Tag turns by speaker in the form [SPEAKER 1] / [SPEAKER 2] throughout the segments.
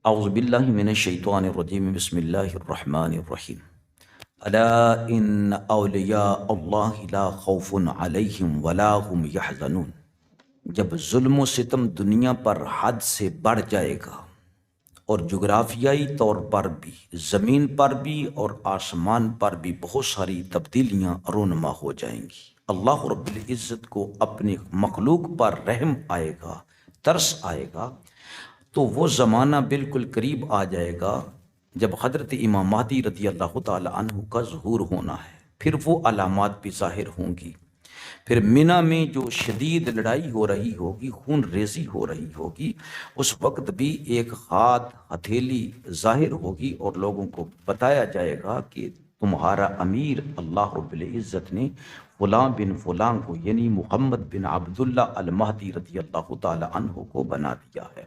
[SPEAKER 1] اعوذ باللہ من الشیطان الرجیم بسم اللہ الرحمن الرحیم الا ان اولیاء اللہ لا خوف علیہم ولا هم یحزنون۔ جب ظلم و ستم دنیا پر حد سے بڑھ جائے گا اور جغرافیائی طور پر بھی، زمین پر بھی اور آسمان پر بھی بہت ساری تبدیلیاں رونما ہو جائیں گی، اللہ رب العزت کو اپنی مخلوق پر رحم آئے گا، ترس آئے گا، تو وہ زمانہ بالکل قریب آ جائے گا جب حضرت امام مہدی رضی اللہ تعالی عنہ کا ظہور ہونا ہے۔ پھر وہ علامات بھی ظاہر ہوں گی۔ پھر منی میں جو شدید لڑائی ہو رہی ہوگی، خون ریزی ہو رہی ہوگی، اس وقت بھی ایک ہاتھ ہتھیلی ظاہر ہوگی اور لوگوں کو بتایا جائے گا کہ تمہارا امیر اللہ رب العزت نے فلاں بن فلاں کو، یعنی محمد بن عبداللہ المہدی رضی اللہ تعالی عنہ کو بنا دیا ہے۔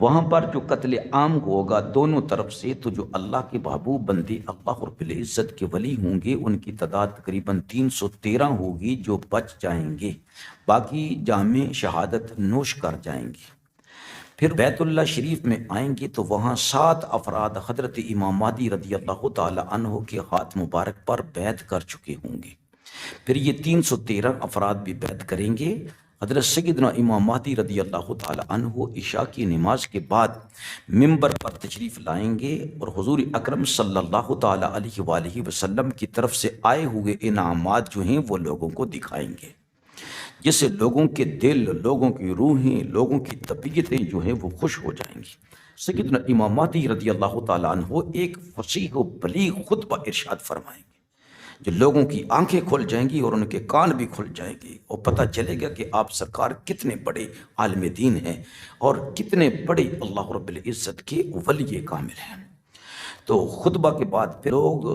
[SPEAKER 1] وہاں پر جو قتل عام ہوگا دونوں طرف سے، تو جو اللہ کے محبوب بندے اللہ رب العزت کے ولی ہوں گے ان کی تعداد تقریباً 313 ہوگی جو بچ جائیں گے، باقی جامع شہادت نوش کر جائیں گے۔ پھر بیت اللہ شریف میں آئیں گے تو وہاں 7 افراد حضرت امام مہدی رضی اللہ تعالی عنہ کے ہاتھ مبارک پر بیعت کر چکے ہوں گے۔ پھر یہ 313 افراد بھی بیعت کریں گے۔ حضرت سیدنا امام مہدی رضی اللہ تعالی عنہ عشاء کی نماز کے بعد ممبر پر تشریف لائیں گے اور حضور اکرم صلی اللہ تعالی علیہ وآلہ وسلم کی طرف سے آئے ہوئے انعامات جو ہیں وہ لوگوں کو دکھائیں گے، جس سے لوگوں کے دل، لوگوں کی روحیں، لوگوں کی طبیعتیں جو ہیں وہ خوش ہو جائیں گی۔ سیدنا امام مہدی رضی اللہ تعالی عنہ ایک فصیح و بلیغ خطبہ ارشاد فرمائیں گے جو لوگوں کی آنکھیں کھل جائیں گی اور ان کے کان بھی کھل جائیں گے، اور پتہ چلے گا کہ آپ سرکار کتنے بڑے عالم دین ہیں اور کتنے بڑے اللہ رب العزت کے ولی کامل ہیں۔ تو خطبہ کے بعد پھر لوگ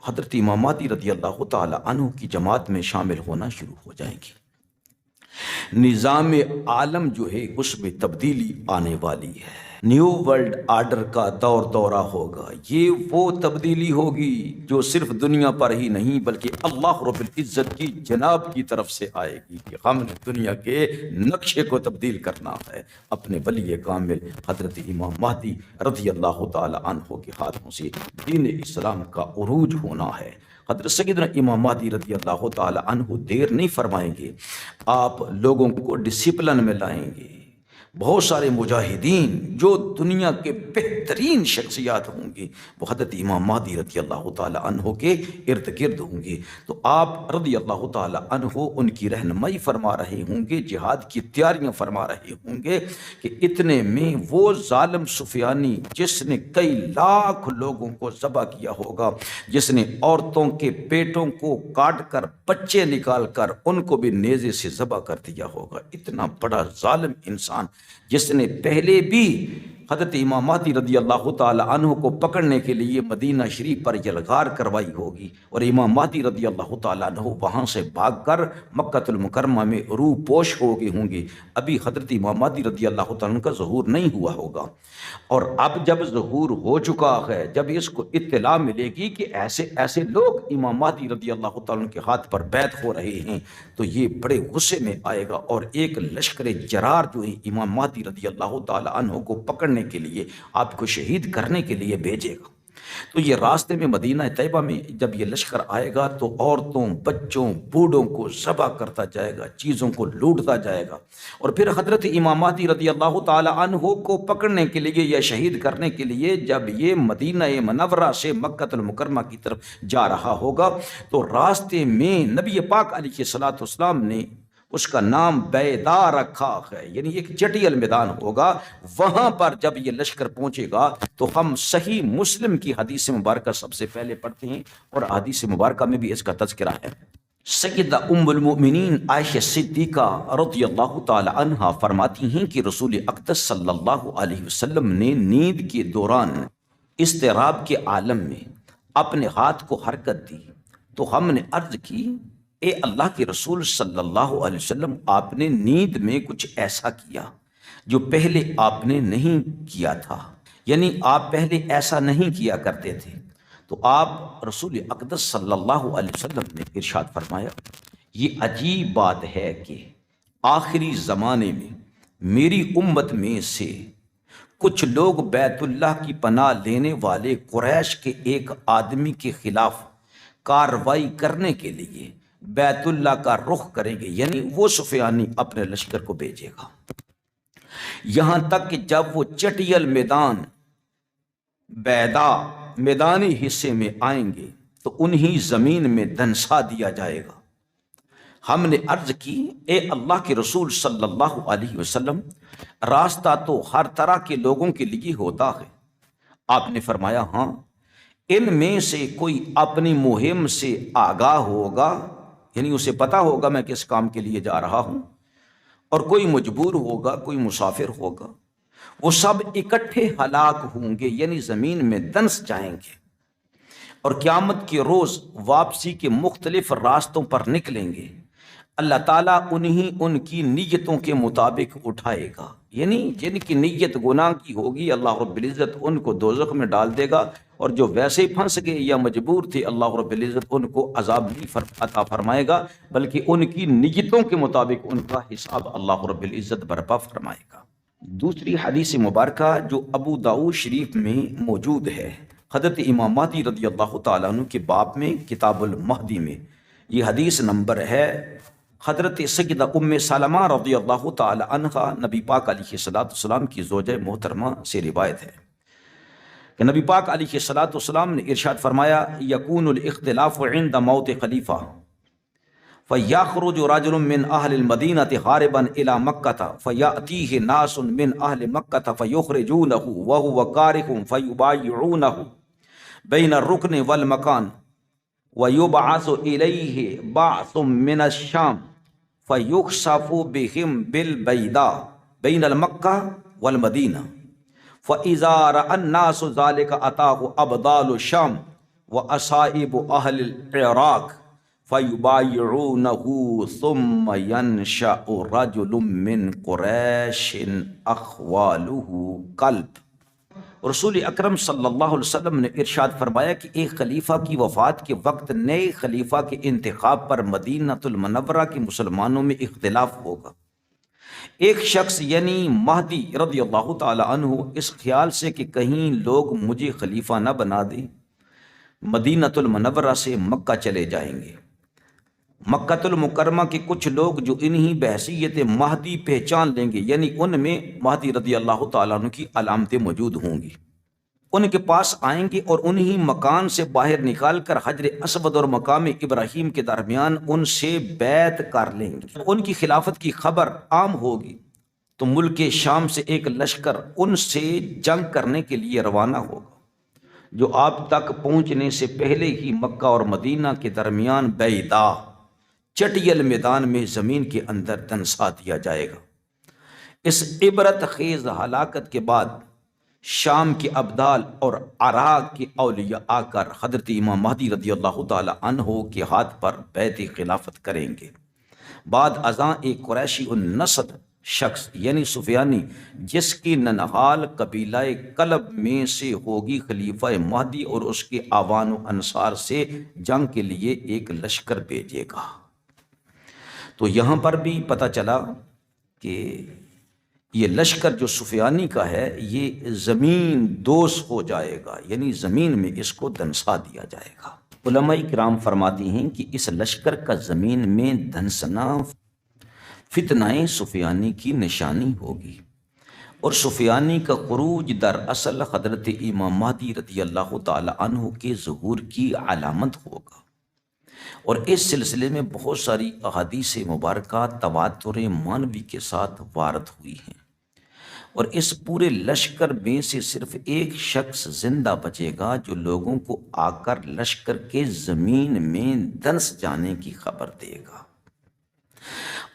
[SPEAKER 1] حضرت امام مہدی رضی اللہ تعالی عنہ کی جماعت میں شامل ہونا شروع ہو جائیں گے۔ نظام عالم جو ہے اس میں تبدیلی آنے والی ہے، نیو ورلڈ آرڈر کا دور دورہ ہوگا۔ یہ وہ تبدیلی ہوگی جو صرف دنیا پر ہی نہیں بلکہ اللہ رب العزت کی جناب کی طرف سے آئے گی کہ ہم نے دنیا کے نقشے کو تبدیل کرنا ہے۔ اپنے ولی کامل حضرت امام مہدی رضی اللہ تعالی عنہ کے ہاتھوں سے دین اسلام کا عروج ہونا ہے۔ حضرت سیدنا امام مہدی رضی اللہ تعالی عنہ دیر نہیں فرمائیں گے، آپ لوگوں کو ڈسپلن میں لائیں گے۔ بہت سارے مجاہدین جو دنیا کے بہترین شخصیات ہوں گے وہ حضرت امام مہدی رضی اللہ تعالی عنہ کے ارد گرد ہوں گے، تو آپ رضی اللہ تعالی عنہ ان کی رہنمائی فرما رہے ہوں گے، جہاد کی تیاریاں فرما رہے ہوں گے کہ اتنے میں وہ ظالم سفیانی جس نے کئی لاکھ لوگوں کو ذبح کیا ہوگا، جس نے عورتوں کے پیٹوں کو کاٹ کر بچے نکال کر ان کو بھی نیزے سے ذبح کر دیا ہوگا، اتنا بڑا ظالم انسان جس نے پہلے بھی حضرت امام مہدی رضی اللہ تعالی عنہ کو پکڑنے کے لیے مدینہ شریف پر یلغار کروائی ہوگی، اور امام مہدی رضی اللہ تعالی عنہ وہاں سے بھاگ کر مکہ المکرمہ میں روح پوش ہو گئے ہوں گے۔ ابھی حضرت امام مہدی رضی اللہ تعالی عنہ کا ظہور نہیں ہوا ہوگا، اور اب جب ظہور ہو چکا ہے، جب اس کو اطلاع ملے گی کہ ایسے ایسے لوگ امام مہدی رضی اللہ تعالی عنہ کے ہاتھ پر بیعت ہو رہے ہیں، تو یہ بڑے غصے میں آئے گا اور ایک لشکر جرار جو ہے امام مہدی رضی اللہ تعالی عنہ کو پکڑنے کے لیے، آپ کو شہید کرنے کے لیے بھیجے گا۔ تو یہ راستے میں مدینہ طیبہ میں جب یہ لشکر آئے گا تو عورتوں، بچوں، بوڑھوں کو ذبح کرتا جائے گا، چیزوں کو لوٹتا جائے گا، اور پھر حضرت امام مہدی رضی اللہ تعالی عنہ کو پکڑنے کے لیے یا شہید کرنے کے لیے جب یہ مدینہ منورہ سے مکہ المکرمہ کی طرف جا رہا ہوگا تو راستے میں نبی پاک علیہ الصلوۃ والسلام نے اس کا نام بیدا رکھا ہے، یعنی ایک چٹیل میدان ہوگا۔ وہاں پر جب یہ لشکر پہنچے گا تو ہم صحیح مسلم کی حدیث مبارکہ سب سے پہلے پڑھتے ہیں، اور حدیث مبارکہ میں بھی اس کا تذکرہ ہے۔ سیدہ ام المؤمنین عائشہ صدیقہ رضی اللہ تعالی عنہا فرماتی ہیں کہ رسول اقدس صلی اللہ علیہ وسلم نے نیند کے دوران اضطراب کے عالم میں اپنے ہاتھ کو حرکت دی، تو ہم نے عرض کی، اے اللہ کے رسول صلی اللہ علیہ وسلم، آپ نے نیند میں کچھ ایسا کیا جو پہلے آپ نے نہیں کیا تھا، یعنی آپ پہلے ایسا نہیں کیا کرتے تھے۔ تو آپ رسول اقدس صلی اللہ علیہ وسلم نے ارشاد فرمایا، یہ عجیب بات ہے کہ آخری زمانے میں میری امت میں سے کچھ لوگ بیت اللہ کی پناہ لینے والے قریش کے ایک آدمی کے خلاف کارروائی کرنے کے لیے بیت اللہ کا رخ کریں گے، یعنی وہ سفیانی اپنے لشکر کو بھیجے گا، یہاں تک کہ جب وہ چٹیل میدان بیدا میدانی حصے میں آئیں گے تو انہی زمین میں دھنسا دیا جائے گا۔ ہم نے عرض کی، اے اللہ کے رسول صلی اللہ علیہ وسلم، راستہ تو ہر طرح کے لوگوں کے لیے ہوتا ہے۔ آپ نے فرمایا، ہاں، ان میں سے کوئی اپنی مہم سے آگاہ ہوگا، یعنی اسے پتا ہوگا میں کس کام کے لیے جا رہا ہوں، اور کوئی مجبور ہوگا، کوئی مسافر ہوگا، وہ سب اکٹھے ہلاک ہوں گے، یعنی زمین میں دنس جائیں گے، اور قیامت کے روز واپسی کے مختلف راستوں پر نکلیں گے۔ اللہ تعالیٰ ان کی نیتوں کے مطابق اٹھائے گا، یعنی جن کی نیت گناہ کی ہوگی اللہ رب العزت ان کو دوزخ میں ڈال دے گا، اور جو ویسے ہی پھنس گئے یا مجبور تھے اللہ رب العزت ان کو عذاب نہیں عطا فرمائے گا، بلکہ ان کی نیتوں کے مطابق ان کا حساب اللہ رب العزت برپا فرمائے گا۔ دوسری حدیث مبارکہ جو ابو داؤد شریف میں موجود ہے، حضرت امام مہدی رضی اللہ تعالیٰ عنہ کے باب میں کتاب المہدی میں، یہ حدیث نمبر ہے، حضرت سیدہ ام سلمہ رضی اللہ تعالی عنہا نبی پاک علیہ الصلوۃ والسلام کی زوجہ محترمہ سے روایت ہے کہ نبی پاک علیہ الصلوۃ والسلام نے ارشاد فرمایا، یکون الاختلاف عند موت خلیفہ فیخرج رجل من اہل المدینہ ہاربا الی مکہ فیأتیہ ناس من اہل مکہ فیخرجونہ وہو کارہ فیبایعونہ بین الرکن والمکان ویبعث الیہ بعث من الشام فیخسف بہم بالبیداء بین المکہ والمدینہ فاذا رأى الناس ذلك اتاہ ابدال الشام واصائب اہل العراق فیبایعونہ ثم ینشأ رجل من قریش اخوالہ قلب۔ رسول اکرم صلی اللہ علیہ وسلم نے ارشاد فرمایا کہ ایک خلیفہ کی وفات کے وقت نئے خلیفہ کے انتخاب پر مدینہ المنورہ کے مسلمانوں میں اختلاف ہوگا۔ ایک شخص یعنی مہدی رضی اللہ تعالی عنہ اس خیال سے کہ کہیں لوگ مجھے خلیفہ نہ بنا دیں، مدینہ المنورہ سے مکہ چلے جائیں گے۔ مکہ المکرمہ کے کچھ لوگ جو انہی بحیثیت مہدی پہچان لیں گے، یعنی ان میں مہدی رضی اللہ تعالیٰ عنہ کی علامتیں موجود ہوں گی، ان کے پاس آئیں گے اور انہی مکان سے باہر نکال کر حجر اسود اور مقام ابراہیم کے درمیان ان سے بیعت کر لیں گے۔ ان کی خلافت کی خبر عام ہوگی تو ملک شام سے ایک لشکر ان سے جنگ کرنے کے لیے روانہ ہوگا، جو آپ تک پہنچنے سے پہلے ہی مکہ اور مدینہ کے درمیان بیدا چٹیل میدان میں زمین کے اندر دنسا دیا جائے گا۔ اس عبرت خیز ہلاکت کے بعد شام کے ابدال اور عراق کے اولیاء آ کر حضرت امام مہدی رضی اللہ تعالی عنہ کے ہاتھ پر بیعت خلافت کریں گے۔ بعد ازاں ایک قریشی النسب شخص یعنی سفیانی جس کی ننہال قبیلہ کلب میں سے ہوگی خلیفہ مہدی، اور اس کے اعوان و انصار سے جنگ کے لیے ایک لشکر بھیجے گا۔ تو یہاں پر بھی پتہ چلا کہ یہ لشکر جو سفیانی کا ہے یہ زمین دوز ہو جائے گا، یعنی زمین میں اس کو دنسا دیا جائے گا۔ علماء کرام فرماتی ہیں کہ اس لشکر کا زمین میں دھنسنا فتنہ سفیانی کی نشانی ہوگی، اور سفیانی کا خروج دراصل حضرت امام مہدی رضی اللہ تعالی عنہ کے ظہور کی علامت ہوگا۔ اور اس سلسلے میں بہت ساری احادیث مبارکہ تواتر معنوی کے ساتھ وارد ہوئی ہیں، اور اس پورے لشکر میں سے صرف ایک شخص زندہ بچے گا جو لوگوں کو آ کر لشکر کے زمین میں دنس جانے کی خبر دے گا۔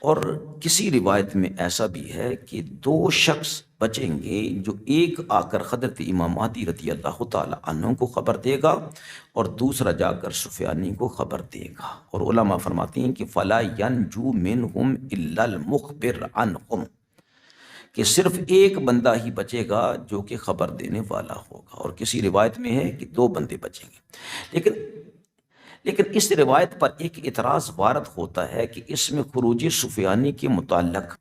[SPEAKER 1] اور کسی روایت میں ایسا بھی ہے کہ دو شخص بچیں گے، جو ایک آ کر حضرت امام مہدی رضی اللہ تعالی عنہ کو خبر دے گا اور دوسرا جا کر سفیانی کو خبر دے گا۔ اور علماء فرماتے ہیں کہ فَلَا يَنْجُو مِنْهُمْ إِلَّا الْمُخْبِرُ عَنْهُمْ، کہ صرف ایک بندہ ہی بچے گا جو کہ خبر دینے والا ہوگا، اور کسی روایت میں ہے کہ دو بندے بچیں گے۔ لیکن اس روایت پر ایک اعتراض وارد ہوتا ہے کہ اس میں خروج سفیانی کے متعلق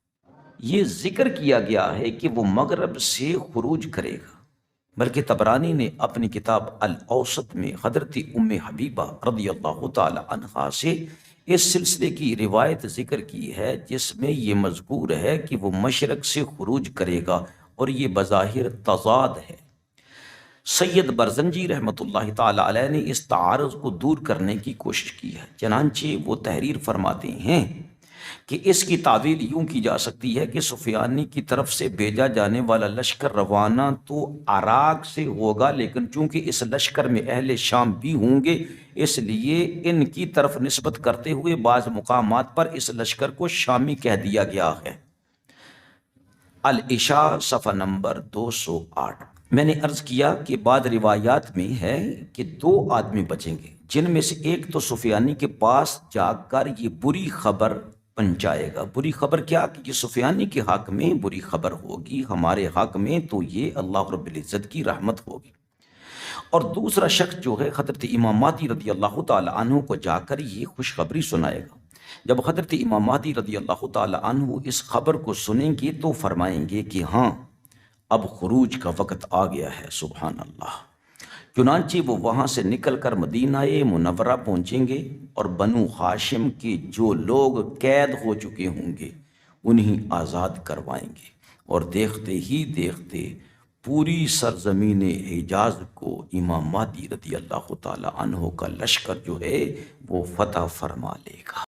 [SPEAKER 1] یہ ذکر کیا گیا ہے کہ وہ مغرب سے خروج کرے گا، بلکہ طبرانی نے اپنی کتاب الاوسط میں حضرت ام حبیبہ رضی اللہ تعالی عنہا سے اس سلسلے کی روایت ذکر کی ہے، جس میں یہ مذکور ہے کہ وہ مشرق سے خروج کرے گا، اور یہ بظاہر تضاد ہے۔ سید برزنجی رحمۃ اللہ تعالی علیہ نے اس تعارض کو دور کرنے کی کوشش کی ہے، چنانچہ وہ تحریر فرماتے ہیں کہ اس کی تعویل یوں کی جا سکتی ہے کہ سفیانی کی طرف سے بھیجا جانے والا لشکر روانہ تو عراق سے ہوگا، لیکن چونکہ اس لشکر میں اہل شام بھی ہوں گے، اس لیے ان کی طرف نسبت کرتے ہوئے بعض مقامات پر اس لشکر کو شامی کہہ دیا گیا ہے۔ العشاء صفحہ نمبر 208۔ میں نے عرض کیا کہ بعض روایات میں ہے کہ 2 آدمی بچیں گے، جن میں سے ایک تو سفیانی کے پاس جا کر یہ بری خبر پہنچائے گا۔ بری خبر کیا؟ کہ یہ سفیانی کے حق میں بری خبر ہوگی، ہمارے حق میں تو یہ اللہ رب العزت کی رحمت ہوگی۔ اور دوسرا شخص جو ہے حضرت امام مہدی رضی اللہ تعالی عنہ کو جا کر یہ خوشخبری سنائے گا۔ جب حضرت امام مہدی رضی اللہ تعالی عنہ اس خبر کو سنیں گے تو فرمائیں گے کہ ہاں اب خروج کا وقت آ گیا ہے، سبحان اللہ۔ چنانچہ وہ وہاں سے نکل کر مدینہ منورہ پہنچیں گے، اور بنو ہاشم کے جو لوگ قید ہو چکے ہوں گے انہیں آزاد کروائیں گے، اور دیکھتے ہی دیکھتے پوری سرزمین حجاز کو امام مہدی رضی اللہ تعالی عنہ کا لشکر جو ہے وہ فتح فرما لے گا۔